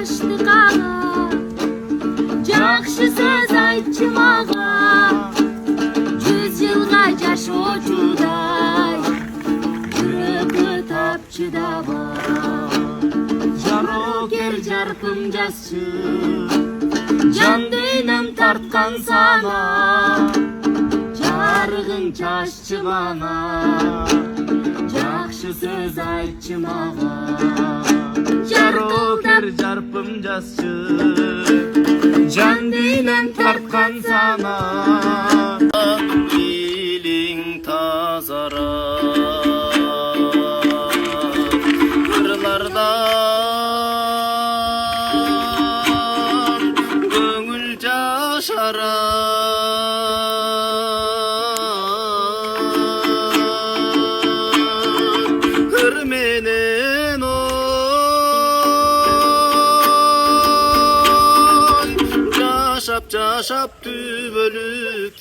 тыныштыққа, жақсы сөз айтшы маған, 100 жылға жаш очудай, жүрегі тапчы дабар. Жарокер жарқын жасчы, жан дүйнөм тарткан сана, жарығың чашчы бана, жақшы сөз айтчы маған. Жарокер жарпым жасчы, жан дүйнөм тарткан сана, илиң тазара, кырлардан көңүл жашара. Кыр менен ой, жашап түбөлүк